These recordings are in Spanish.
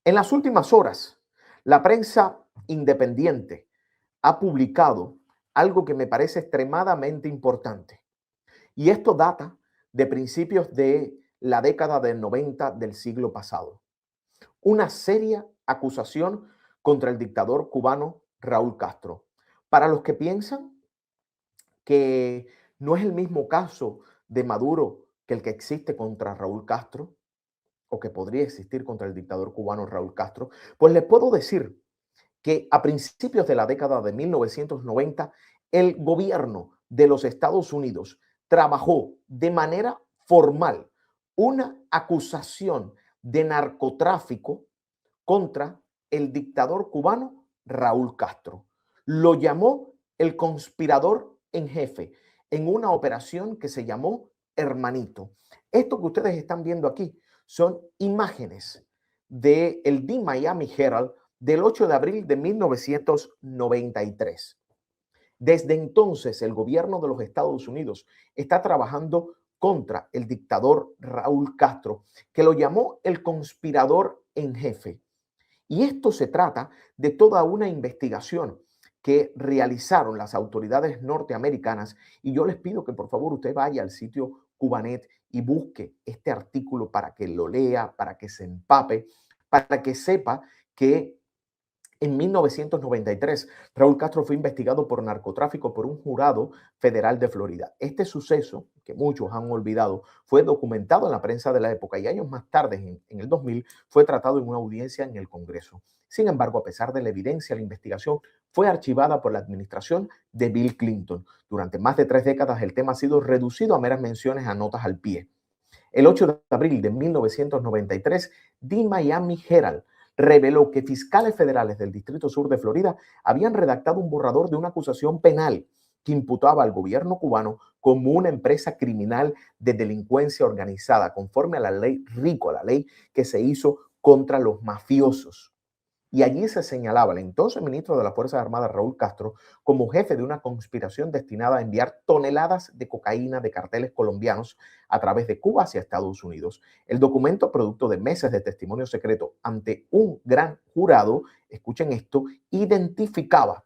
En las últimas horas, la prensa independiente ha publicado algo que me parece extremadamente importante. Y esto data de principios de la década del 90 del siglo pasado. Una seria acusación contra el dictador cubano Raúl Castro. Para los que piensan que no es el mismo caso de Maduro que el que existe contra Raúl Castro, o que podría existir contra el dictador cubano Raúl Castro, pues les puedo decir que a principios de la década de 1990, el gobierno de los Estados Unidos trabajó de manera formal una acusación de narcotráfico contra el dictador cubano Raúl Castro. Lo llamó el conspirador en jefe en una operación que se llamó Hermanito. Esto que ustedes están viendo aquí son imágenes del The Miami Herald del 8 de abril de 1993. Desde entonces, el gobierno de los Estados Unidos está trabajando contra el dictador Raúl Castro, que lo llamó el conspirador en jefe. Y esto se trata de toda una investigación que realizaron las autoridades norteamericanas, y yo les pido que por favor usted vaya al sitio Cubanet y busque este artículo para que lo lea, para que se empape, para que sepa que en 1993, Raúl Castro fue investigado por narcotráfico por un jurado federal de Florida. Este suceso, que muchos han olvidado, fue documentado en la prensa de la época y años más tarde, en el 2000, fue tratado en una audiencia en el Congreso. Sin embargo, a pesar de la evidencia, la investigación fue archivada por la administración de Bill Clinton. Durante más de 3 décadas, el tema ha sido reducido a meras menciones a notas al pie. El 8 de abril de 1993, The Miami Herald reveló que fiscales federales del Distrito Sur de Florida habían redactado un borrador de una acusación penal que imputaba al gobierno cubano como una empresa criminal de delincuencia organizada, conforme a la ley RICO, a la ley que se hizo contra los mafiosos. Y allí se señalaba al entonces ministro de las Fuerzas Armadas, Raúl Castro, como jefe de una conspiración destinada a enviar toneladas de cocaína de carteles colombianos a través de Cuba hacia Estados Unidos. El documento, producto de meses de testimonio secreto ante un gran jurado, escuchen esto, identificaba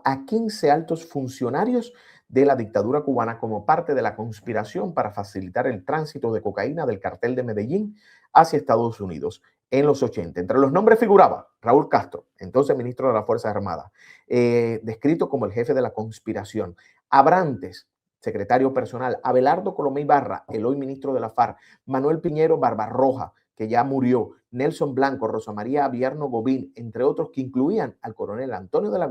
a 15 altos funcionarios de la dictadura cubana como parte de la conspiración para facilitar el tránsito de cocaína del cartel de Medellín hacia Estados Unidos en los 80. Entre los nombres figuraba Raúl Castro, entonces ministro de las Fuerzas Armadas, descrito como el jefe de la conspiración; Abrantes, secretario personal; Abelardo Colomé Ibarra, el hoy ministro de la FARC; Manuel Piñero Barbarroja, que ya murió; Nelson Blanco; Rosa María Avierno Gobín, entre otros, que incluían al coronel Antonio de la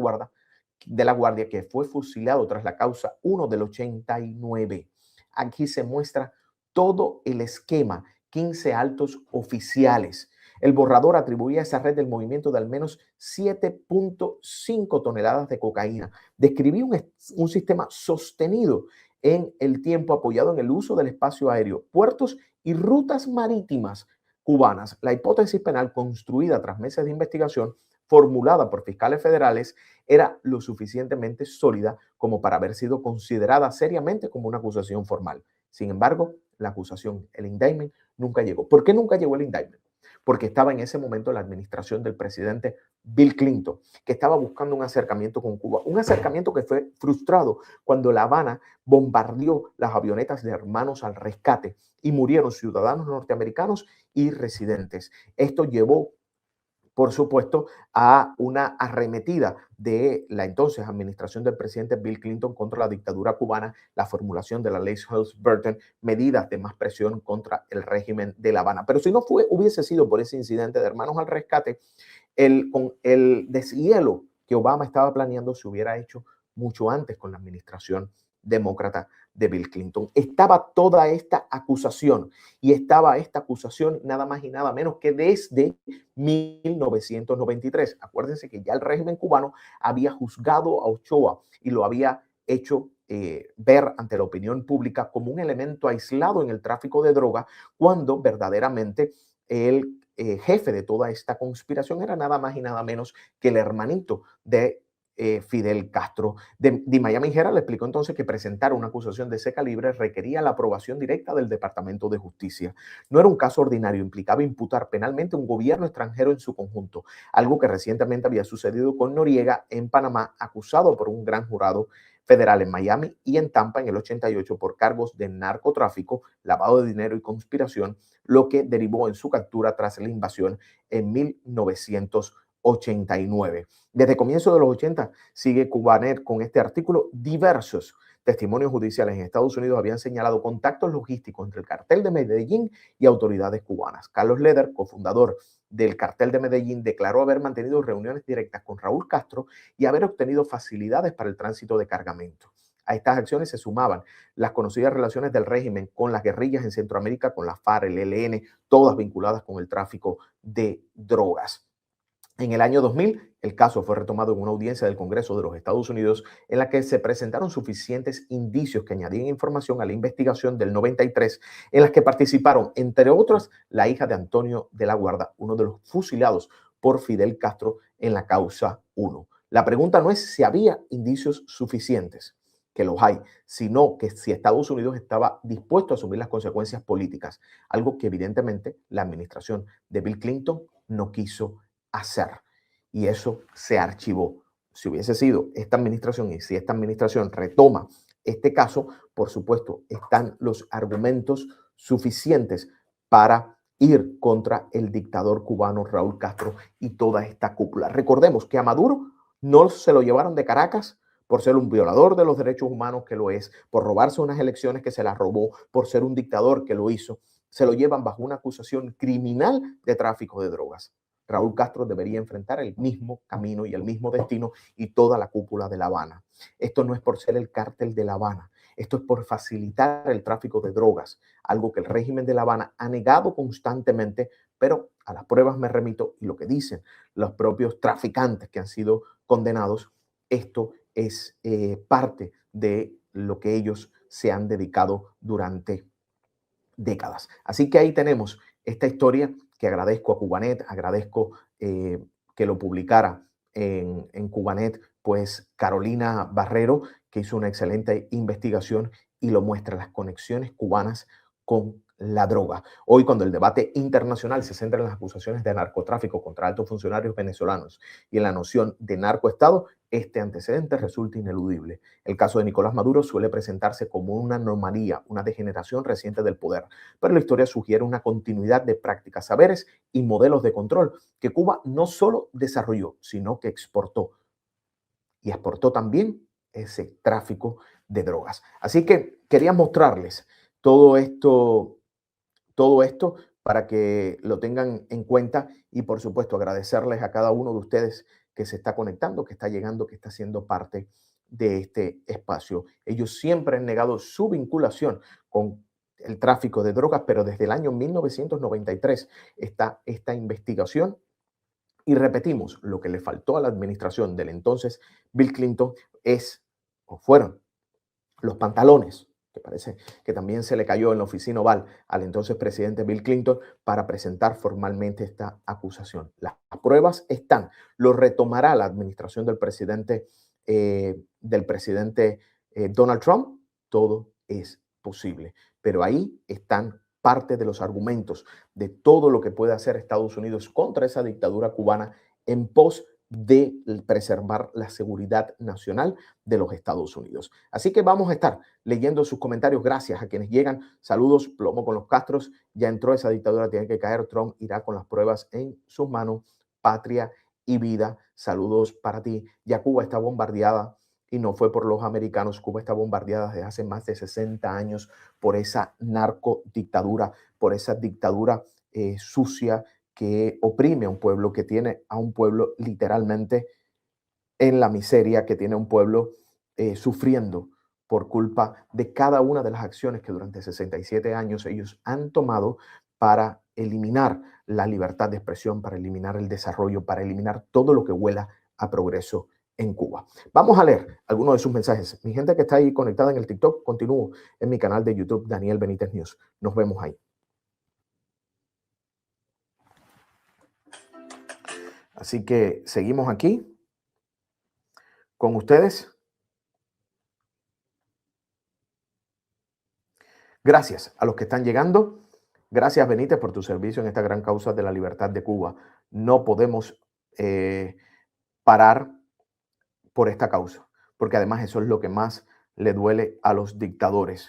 Guardia, que fue fusilado tras la causa 1 del 89. Aquí se muestra todo el esquema, 15 altos oficiales. El borrador atribuía a esa red del movimiento de al menos 7.5 toneladas de cocaína. Describía un sistema sostenido en el tiempo, apoyado en el uso del espacio aéreo, puertos y rutas marítimas cubanas. La hipótesis penal, construida tras meses de investigación, formulada por fiscales federales, era lo suficientemente sólida como para haber sido considerada seriamente como una acusación formal. Sin embargo, la acusación, el indictment, nunca llegó. ¿Por qué nunca llegó el indictment? Porque estaba en ese momento la administración del presidente Bill Clinton, que estaba buscando un acercamiento con Cuba, un acercamiento que fue frustrado cuando La Habana bombardeó las avionetas de Hermanos al Rescate y murieron ciudadanos norteamericanos y residentes. Esto llevó, por supuesto, a una arremetida de la entonces administración del presidente Bill Clinton contra la dictadura cubana, la formulación de la ley Helms-Burton, medidas de más presión contra el régimen de La Habana. Pero si no hubiese sido por ese incidente de Hermanos al Rescate, con el deshielo que Obama estaba planeando se hubiera hecho mucho antes con la administración demócrata de Bill Clinton. Estaba toda esta acusación, y estaba esta acusación nada más y nada menos que desde 1993. Acuérdense que ya el régimen cubano había juzgado a Ochoa y lo había hecho ver ante la opinión pública como un elemento aislado en el tráfico de droga, cuando verdaderamente el jefe de toda esta conspiración era nada más y nada menos que el hermanito de Fidel Castro. The Miami Herald explicó entonces que presentar una acusación de ese calibre requería la aprobación directa del Departamento de Justicia. No era un caso ordinario, implicaba imputar penalmente a un gobierno extranjero en su conjunto, algo que recientemente había sucedido con Noriega en Panamá, acusado por un gran jurado federal en Miami y en Tampa en el 88 por cargos de narcotráfico, lavado de dinero y conspiración, lo que derivó en su captura tras la invasión en 1989. Desde comienzos de los 80 sigue Cubanet con este artículo. Diversos testimonios judiciales en Estados Unidos habían señalado contactos logísticos entre el cartel de Medellín y autoridades cubanas. Carlos Leder, cofundador del cartel de Medellín, declaró haber mantenido reuniones directas con Raúl Castro y haber obtenido facilidades para el tránsito de cargamento. A estas acciones se sumaban las conocidas relaciones del régimen con las guerrillas en Centroamérica, con la FARC, el ELN, todas vinculadas con el tráfico de drogas. En el año 2000, el caso fue retomado en una audiencia del Congreso de los Estados Unidos en la que se presentaron suficientes indicios que añadían información a la investigación del 93, en las que participaron, entre otras, la hija de Antonio de la Guarda, uno de los fusilados por Fidel Castro en la causa 1. La pregunta no es si había indicios suficientes, que los hay, sino que si Estados Unidos estaba dispuesto a asumir las consecuencias políticas, algo que evidentemente la administración de Bill Clinton no quiso hacer. Y eso se archivó. Si hubiese sido esta administración y si esta administración retoma este caso, por supuesto, están los argumentos suficientes para ir contra el dictador cubano Raúl Castro y toda esta cúpula. Recordemos que a Maduro no se lo llevaron de Caracas por ser un violador de los derechos humanos, que lo es, por robarse unas elecciones, que se las robó, por ser un dictador, que lo hizo. Se lo llevan bajo una acusación criminal de tráfico de drogas. Raúl Castro debería enfrentar el mismo camino y el mismo destino, y toda la cúpula de La Habana. Esto no es por ser el cártel de La Habana, esto es por facilitar el tráfico de drogas, algo que el régimen de La Habana ha negado constantemente, pero a las pruebas me remito y lo que dicen los propios traficantes que han sido condenados. Esto es parte de lo que ellos se han dedicado durante décadas. Así que ahí tenemos esta historia que agradezco a Cubanet, agradezco que lo publicara en Cubanet, pues Carolina Barrero, que hizo una excelente investigación y lo muestra, las conexiones cubanas con la droga. Hoy, cuando el debate internacional se centra en las acusaciones de narcotráfico contra altos funcionarios venezolanos y en la noción de narcoestado, este antecedente resulta ineludible. El caso de Nicolás Maduro suele presentarse como una anomalía, una degeneración reciente del poder, pero la historia sugiere una continuidad de prácticas, saberes y modelos de control que Cuba no solo desarrolló, sino que exportó, y exportó también ese tráfico de drogas. Así que quería mostrarles todo esto, todo esto para que lo tengan en cuenta, y por supuesto agradecerles a cada uno de ustedes que se está conectando, que está llegando, que está siendo parte de este espacio. Ellos siempre han negado su vinculación con el tráfico de drogas, pero desde el año 1993 está esta investigación. Y repetimos, lo que le faltó a la administración del entonces Bill Clinton es, o fueron, los pantalones, que parece que también se le cayó en la oficina oval al entonces presidente Bill Clinton, para presentar formalmente esta acusación. Las pruebas están, lo retomará la administración del presidente Donald Trump. Todo es posible, pero ahí están parte de los argumentos de todo lo que puede hacer Estados Unidos contra esa dictadura cubana en pos de preservar la seguridad nacional de los Estados Unidos. Así que vamos a estar leyendo sus comentarios. Gracias a quienes llegan. Saludos, plomo con los Castros. Ya entró esa dictadura, tiene que caer. Trump irá con las pruebas en sus manos. Patria y vida. Saludos para ti. Ya Cuba está bombardeada, y no fue por los americanos. Cuba está bombardeada desde hace más de 60 años por esa narcodictadura, por esa dictadura sucia, que oprime a un pueblo, que tiene a un pueblo literalmente en la miseria, que tiene a un pueblo sufriendo por culpa de cada una de las acciones que durante 67 años ellos han tomado para eliminar la libertad de expresión, para eliminar el desarrollo, para eliminar todo lo que huela a progreso en Cuba. Vamos a leer algunos de sus mensajes. Mi gente que está ahí conectada en el TikTok, continúo en mi canal de YouTube, Daniel Benítez News. Nos vemos ahí. Así que seguimos aquí Con ustedes, gracias a los que están llegando. Gracias, Benítez, por tu servicio en esta gran causa de la libertad de Cuba. No podemos parar por esta causa, porque además eso es lo que más le duele a los dictadores.